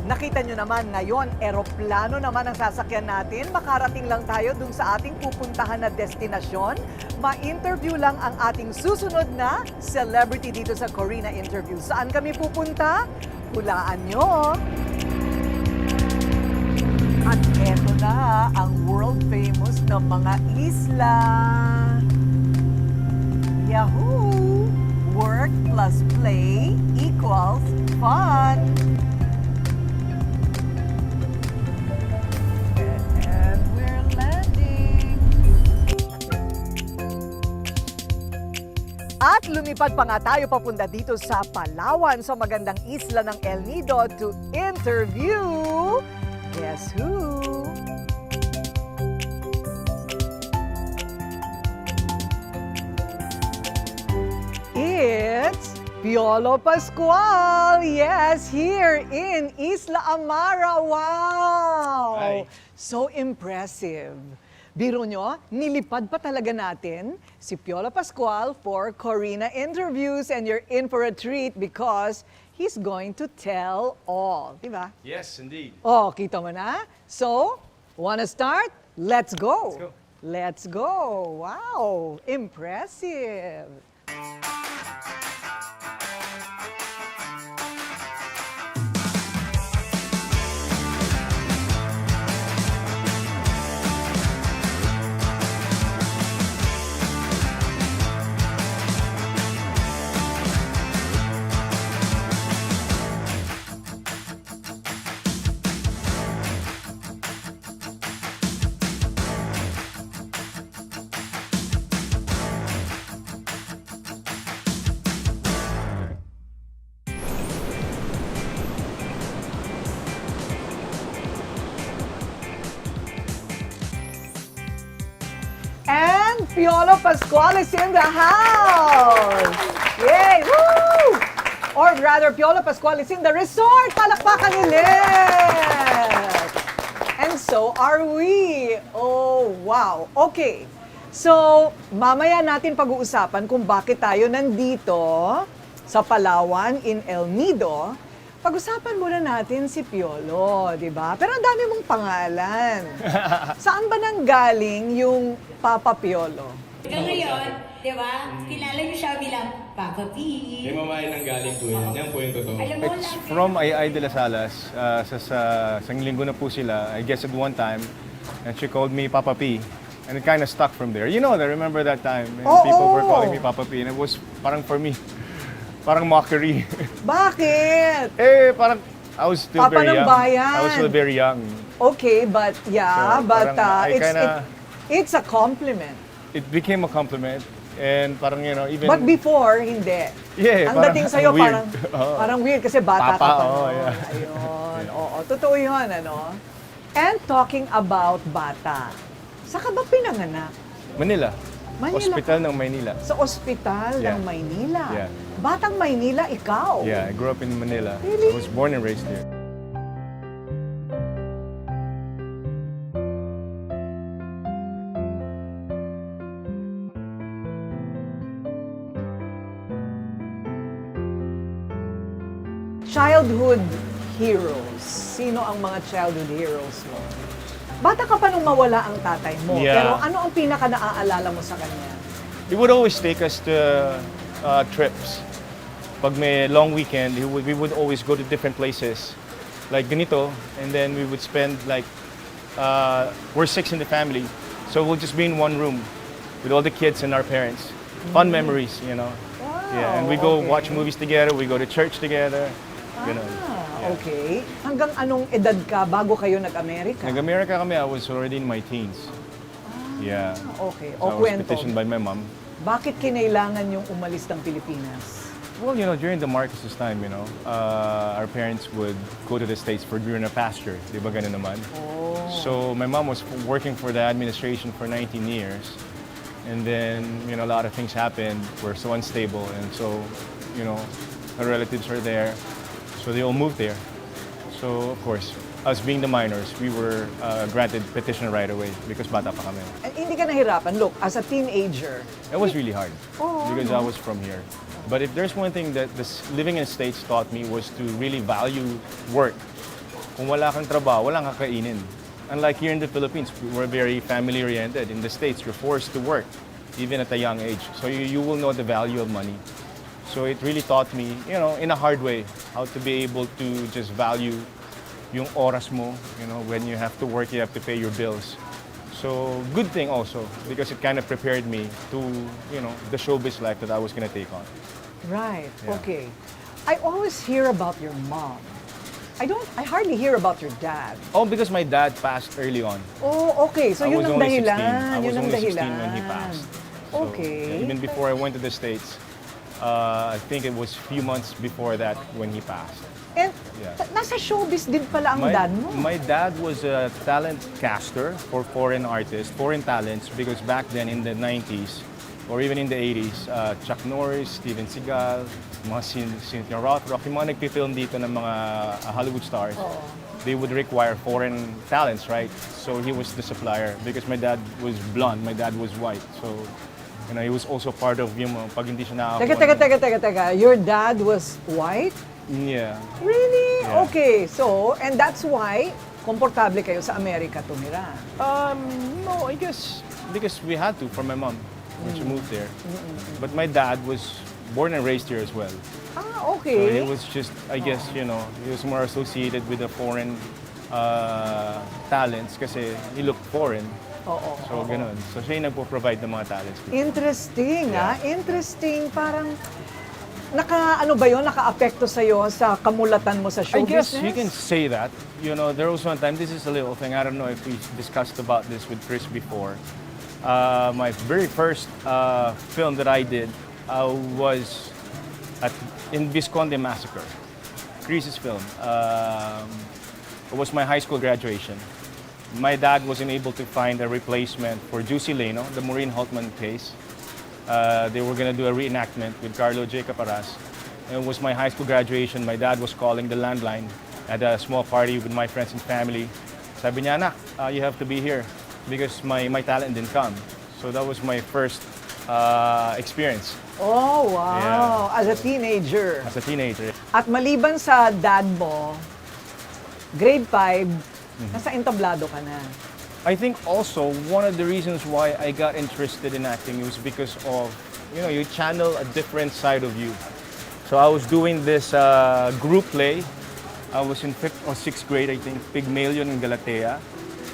Nakita nyo naman ngayon, eroplano naman ang sasakyan natin. Makarating lang tayo dun sa ating pupuntahan na destinasyon. Ma-interview lang ang ating susunod na celebrity dito sa Korina Interview. Saan kami pupunta? Hulaan nyo. At eto na ang world famous na mga isla. Yahoo! Work plus play equals fun. And we're landing. At lumipad pa nga tayo papunta dito sa Palawan sa magandang isla ng El Nido to interview. Guess who? It's Piolo Pascual. Yes, here in Isla Amara. Wow! Hi. So impressive. Biro nyo, nilipad pa talaga natin si Piolo Pascual for Korina Interviews, and you're in for a treat because he's going to tell all. Diba? Yes, indeed. Oh, kita mo na? So, wanna start? Let's go. Let's go. Let's go. Wow, impressive. And Piolo Pascual is in the house! Yay! Woo! Or rather, Piolo Pascual is in the resort! Palakpakan ulit! And so are we! Oh, wow! Okay. So, mamaya natin pag-uusapan kung bakit tayo nandito sa Palawan in El Nido. Pag-usapan muna natin si Piolo, di ba? Pero ang dami mong pangalan. Saan ba nanggaling yung Papa Piolo? Hanggang ngayon, di ba, kilala niyo siya bilang Papa P. May mamahay nang galing po yun. Yan po yung totoo. Alam mo It's lang, from Ay de las Alas. Sa isang linggo na po sila, I guess at one time, and she called me Papa P. And it kind of stuck from there. You know, I remember that time. And people were calling me Papa P. And it was parang for me, parang mockery. Bakit? Parang I was still Papa very ng young. bayan. I was still very young. Okay, but yeah, So, but parang I it's a compliment. It became a compliment. And parang, you know, even... But before, hindi. Yeah, Ang parang dating sa'yo, weird. parang, Oo. parang weird kasi bata Papa, ka pa. oo, no? yeah. Ayun, oo. Totoo yun, ano? And talking about bata, saan ka ba pinanganak? Manila. Manila Hospital ng Maynila. Sa ospital ng Yeah. Maynila. Yeah. Batang Maynila, ikaw. Yeah, I grew up in Manila. Really? I was born and raised there. Childhood heroes. Sino ang mga childhood heroes mo? Bata ka pa nung mawala ang tatay mo. Yeah. Pero ano ang pinaka naaalala mo sa kanya? He would always take us to trips. Pag may long weekend, we would always go to different places. Like ganito, and then we would spend like, we're 6 in the family. So we'll just be in one room with all the kids and our parents. Fun memories, you know. Wow, Yeah, and we go okay. watch movies together, we go to church together. Ganun. Yeah. Okay. Hanggang anong edad ka bago kayo nag-Amerika? Nag-America kami, I was already in my teens. Yeah. Okay. So O I was kwento. petitioned by my mom. Bakit kinailangan yung umalis ng Pilipinas? Well, you know, during the Marcos's time, you know, our parents would go to the States for greener pasture. Di ba ganun naman? Oh. So my mom was working for the administration for 19 years. And then, you know, a lot of things happened. We're so unstable. And so, you know, her relatives are there. So they all moved there. So, of course, us being the minors, we were granted petition right away because bata pa kami. And hindi ka nahirapan. Look, as a teenager, It was really hard Oh, because no. I was from here. But if there's one thing that living in the States taught me was to really value work. kung wala kang trabaho, walang kakainin. Unlike here in the Philippines, we're very family-oriented. In the States, you're forced to work, even at a young age. So you will know the value of money. So it really taught me, you know, in a hard way, how to be able to just value yung oras mo. You know, when you have to work, you have to pay your bills. So good thing also, because it kind of prepared me to, you know, the showbiz life that I was going to take on. Right, Yeah. okay. I always hear about your mom. I hardly hear about your dad. Oh, because my dad passed early on. Oh, okay. So I yun was ang only dahilan. 16. I was Yun ang only 16 dahilan. when he passed. So, Okay. yeah, even before I went to the States, I think it was a few months before that when he passed. And Yeah. nasa showbiz din pala ang dad mo. My dad was a talent caster for foreign artists, foreign talents, because back then in the 90s, or even in the 80s, Chuck Norris, Steven Seagal, mga Cynthia Rothrock, yung mga nagpipilm dito ng mga Hollywood stars, they would require foreign talents, right? So he was the supplier because my dad was blonde, my dad was white. So, you know, he was also part of yung pag hindi siya nakakuha. Teka. Your dad was white? Yeah. Really? Yeah. Okay. So, and that's why komportable kayo sa Amerika tumira. No, I guess because we had to for my mom when she moved there. But my dad was born and raised here as well. Ah, So okay. he was just, I guess, you know, he was more associated with the foreign talents kasi he looked foreign. Oo. So, ganun. So, siya yung nagpo-provide ng mga talents. Interesting, Yeah. Interesting. Parang, naka-apekto sa'yo sa kamulatan mo sa show I guess business? you can say that. You know, there was one time, this is a little thing, I don't know if we discussed about this with Chris before. My very first film that I did was in Visconde Massacre, Chris's film. It was my high school graduation. My dad wasn't able to find a replacement for Juicy Leno, the Maureen Holtman case. They were gonna do a reenactment with Carlo J. Caparas. And it was my high school graduation. My dad was calling the landline at a small party with my friends and family. Sabi niya, anak, you have to be here because my talent didn't come. So that was my first experience Oh, wow. Yeah. As a teenager. as a teenager. At maliban sa dad mo, grade 5, nasa entablado ka na. I think also one of the reasons why I got interested in acting was because of, you know, you channel a different side of you. So I was doing this group play. I was in 5th or 6th grade, I think, Pygmalion in Galatea.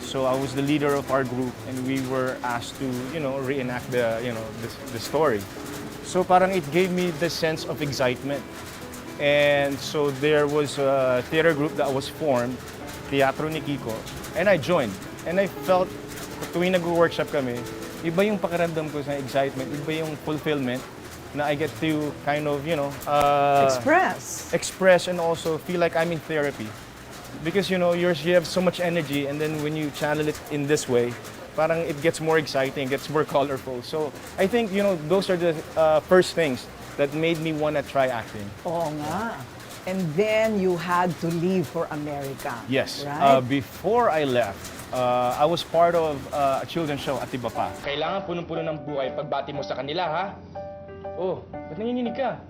So I was the leader of our group and we were asked to, you know, reenact the story. So parang it gave me the sense of excitement. And so there was a theater group that was formed, Teatro ni Kiko, and I joined. And I felt, tuwing nag-workshop kami, iba yung pakiramdam ko sa excitement, iba yung fulfillment na I get to kind of, you know, express and also feel like I'm in therapy. Because, you know, you have so much energy and then when you channel it in this way, parang it gets more exciting, gets more colorful. So I think, you know, those are the first things that made me want to try acting. Oo nga. And then you had to leave for America. Yes. Right? Before I left, I was part of a children's show at Iba Pa. Kailangan punong-puno ng buhay pagbati mo sa kanila, ha? Oh, ba't nanginginig ka?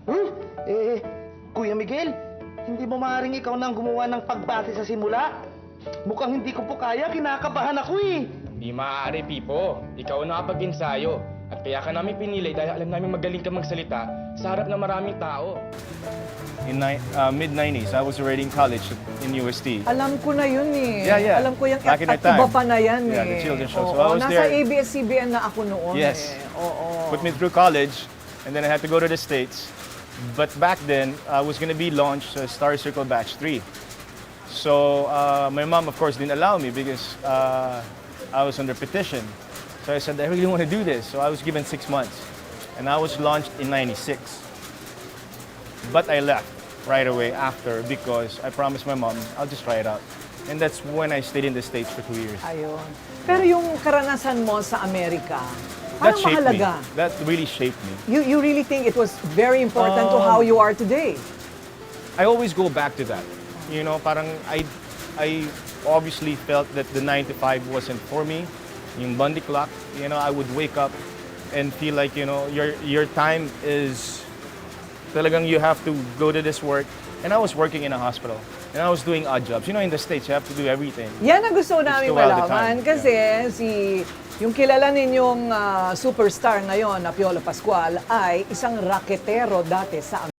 Kuya Miguel, hindi mo maaaring ikaw nang gumawa ng pagbati sa simula? Mukhang hindi ko po kaya, kinakabahan ako eh. Hindi maaari, Pipo. Ikaw ang nakapag-ensayo. At kaya ka namin pinili dahil alam namin magaling ka magsalita sa harap ng maraming tao. In mid-90s, I was already in college in UST. Alam ko na yun eh. Yeah. Alam ko yan. Back in At our time. iba pa na yan Yeah, eh. the children's show. So Oo, I was nasa there. ABS-CBN na ako noon Yes. eh. Oo. Put me through college, and then I had to go to the States. But back then, I was going to be launched Star Circle Batch 3. So my mom, of course, didn't allow me because I was under petition. So I said, I really want to do this. So I was given 6 months. And I was launched in 96. But I left right away after because I promised my mom, I'll just try it out. And that's when I stayed in the States for 2 years. Ayun. Pero yung karanasan mo sa Amerika, That parang shaped mahalaga. me. That really shaped me. You really think it was very important to how you are today? I always go back to that. You know, parang I obviously felt that the 9 to 5 wasn't for me. Yung Bundy clock, you know, I would wake up and feel like, you know, your time is Talagang you have to go to this work. And I was working in a hospital. And I was doing odd jobs. You know, in the States, you have to do everything. Yan ang gusto namin Gusto all the malaman time. kasi yung kilala ninyong superstar ngayon na Piolo Pascual ay isang raketero dati sa